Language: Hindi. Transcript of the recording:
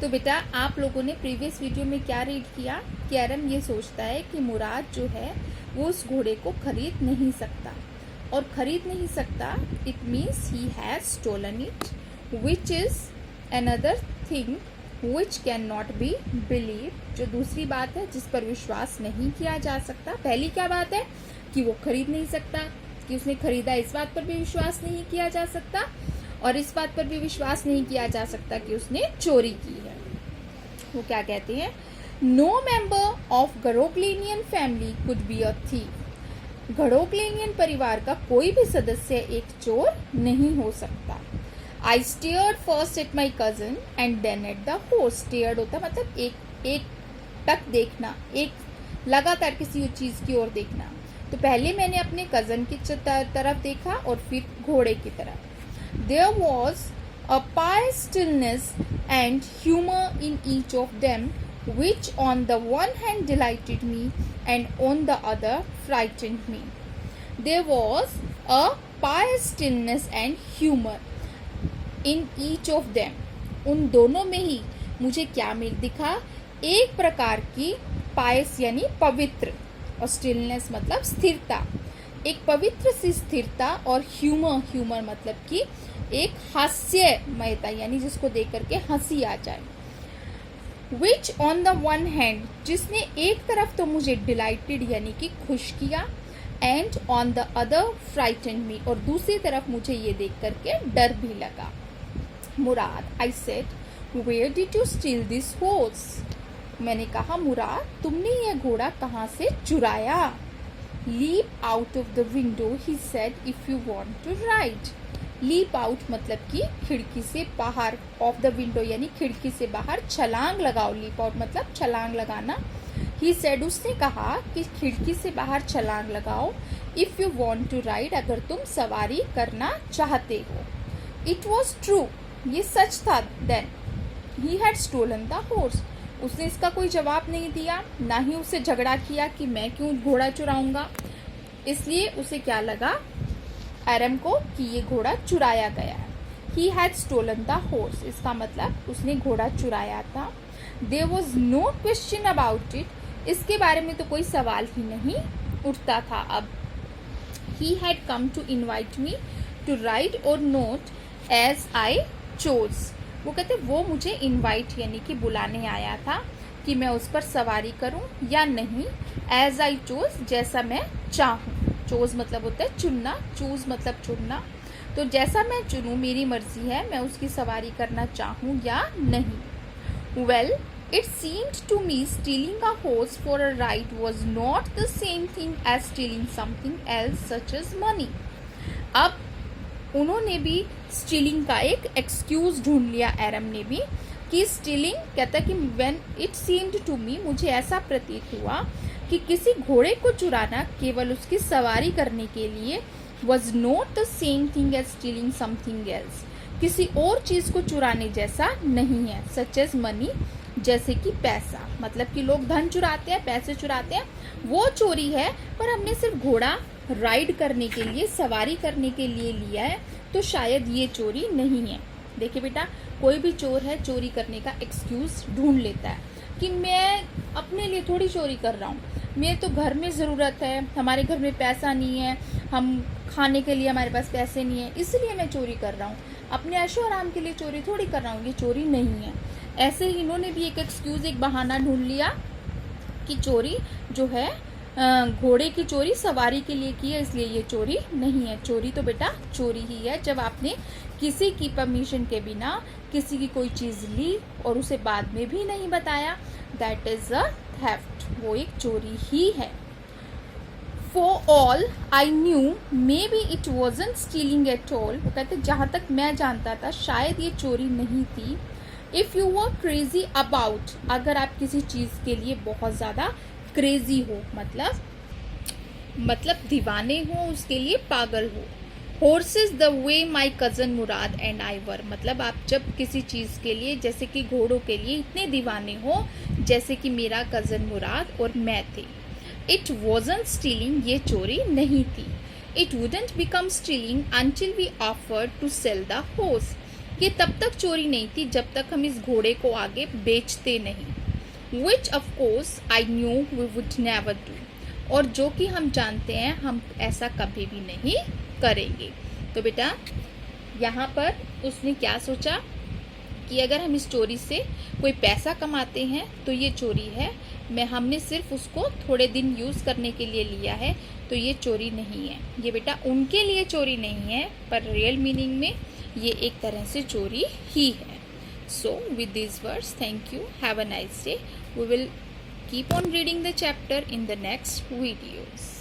तो बेटा आप लोगों ने प्रीवियस वीडियो में क्या रीड किया कि आरम ये सोचता है कि मुराद जो है वो उस घोड़े को खरीद नहीं सकता, और खरीद नहीं सकता it means he has stolen it, which is another thing which can not be believe. जो दूसरी बात है जिस पर विश्वास नहीं किया जा सकता। पहली क्या बात है कि वो खरीद नहीं सकता, कि उसने खरीदा, इस बात पर भी विश्वास नहीं किया जा सकता, और इस बात पर भी विश्वास नहीं किया जा सकता कि उसने चोरी की है। वो क्या कहते हैं, no member of Garoghlanian family could be a thief. Garoghlanian परिवार का कोई भी सदस्य एक चोर नहीं हो सकता। I stared first at my cousin and then at the horse. Stared होता मतलब एक टक देखना, एक लगातार किसी चीज की ओर देखना। तो पहले मैंने अपने कजन की तरफ देखा और फिर घोड़े की तरफ। There was a pious stillness and humor in each of them, which on the one hand delighted me and on the other frightened me. There was a pious stillness and humor in each of them. उन दोनों में ही मुझे क्या दिखा, एक प्रकार की पायस यानी पवित्र, और स्टिलनेस मतलब स्थिरता, एक पवित्र सी स्थिरता, और ह्यूमर मतलब कि एक हास्यमयता यानी जिसको देख करके हंसी आ जाए। Which on the one hand, जिसने एक तरफ तो मुझे डिलाइटेड यानी कि खुश किया, and on the other frightened me, और दूसरी तरफ मुझे ये देख करके डर भी लगा। Mourad, I said where did you steal this horse. मैंने कहा मुराद तुमने यह घोड़ा कहाँ से चुराया। Leap out of the window he said if you want to ride. Leap out मतलब कि खिड़की से बाहर, ऑफ द विंडो यानी खिड़की से बाहर छलांग लगाओ। लीप आउट मतलब छलांग लगाना। ही सेड, उसने कहा कि खिड़की से बाहर छलांग लगाओ। If you want to ride, अगर तुम सवारी करना चाहते हो। इट वॉज ट्रू, ये सच था। Then he had stolen the horse, उसने इसका कोई जवाब नहीं दिया, ना ही उसे झगड़ा किया कि मैं क्यों घोड़ा चुराऊंगा। इसलिए उसे क्या लगा एरम को कि ये घोड़ा चुराया गया है। He had stolen the horse, इसका मतलब उसने घोड़ा चुराया था। There was no question about it, इसके बारे में तो कोई सवाल ही नहीं उठता था। अब he had come to invite me to ride और नॉट एज आई चोज। वो कहते वो मुझे इनवाइट यानी कि बुलाने आया था कि मैं उस पर सवारी करूं या नहीं। एज आई चोज, जैसा मैं चाहूं। चोज मतलब होता है चुनना, चूज मतलब चुनना। तो जैसा मैं चुनूं, मेरी मर्जी है, मैं उसकी सवारी करना चाहूं या नहीं। Well it seemed to me stealing a horse for a ride was not the same thing as stealing something else such as money. अब उन्होंने भी स्टीलिंग का एक एक्सक्यूज ढूंढ लिया, एरम ने भी, कि स्टीलिंग कहता कि when it seemed to me, मुझे ऐसा प्रतीत हुआ कि किसी घोड़े को चुराना केवल उसकी सवारी करने के लिए was not the same thing as stealing something else, किसी और चीज को चुराने जैसा नहीं है। सच एज मनी, जैसे कि पैसा, मतलब कि लोग धन चुराते हैं, पैसे चुराते हैं, वो चोरी है। पर हमने सिर्फ घोड़ा राइड करने के लिए, सवारी करने के लिए लिया है, तो शायद ये चोरी नहीं है। देखिए बेटा, कोई भी चोर है चोरी करने का एक्सक्यूज ढूंढ लेता है कि मैं अपने लिए थोड़ी चोरी कर रहा हूँ, मेरे तो घर में ज़रूरत है, हमारे घर में पैसा नहीं है, हम खाने के लिए हमारे पास पैसे नहीं है, इसलिए मैं चोरी कर रहा हूँ, अपने ऐशो आराम के लिए चोरी थोड़ी कर रहा हूँ, ये चोरी नहीं है। ऐसे ही इन्होंने भी एक एक्सक्यूज, एक बहाना ढूंढ लिया कि चोरी जो है घोड़े की चोरी सवारी के लिए की है, इसलिए ये चोरी नहीं है। चोरी तो बेटा चोरी ही है जब आपने किसी की परमिशन के बिना किसी की कोई चीज़ ली और उसे बाद में भी नहीं बताया, दैट इज अ थेफ्ट, वो एक चोरी ही है। For all I knew may be it wasn't stealing at all, वो कहते जहाँ तक मैं जानता था शायद ये चोरी नहीं थी। If you were crazy about, अगर आप किसी चीज़ के लिए बहुत ज़्यादा क्रेजी हो, मतलब दीवाने हो, उसके लिए पागल हो। Horses the way my cousin Mourad and I were, मतलब आप जब किसी चीज़ के लिए, जैसे कि घोड़ों के लिए इतने दीवाने हो जैसे कि मेरा कज़न मुराद और मैं थे। इट वॉजंट स्टीलिंग, ये चोरी नहीं थी। It wouldn't become stealing until we offered to sell the horse, ये तब तक चोरी नहीं थी जब तक हम इस घोड़े को आगे बेचते नहीं, which of course I knew we would never do, और जो कि हम जानते हैं हम ऐसा कभी भी नहीं करेंगे। तो बेटा यहाँ पर उसने क्या सोचा कि अगर हम इस चोरी से कोई पैसा कमाते हैं तो ये चोरी है, हमने सिर्फ उसको थोड़े दिन यूज़ करने के लिए लिया है, तो ये चोरी नहीं है। ये बेटा उनके लिए चोरी नहीं है, पर रियल मीनिंग में ये एक तरह से चोरी ही है। So with this words, thank you, have a nice day. We will keep on reading the chapter in the next videos.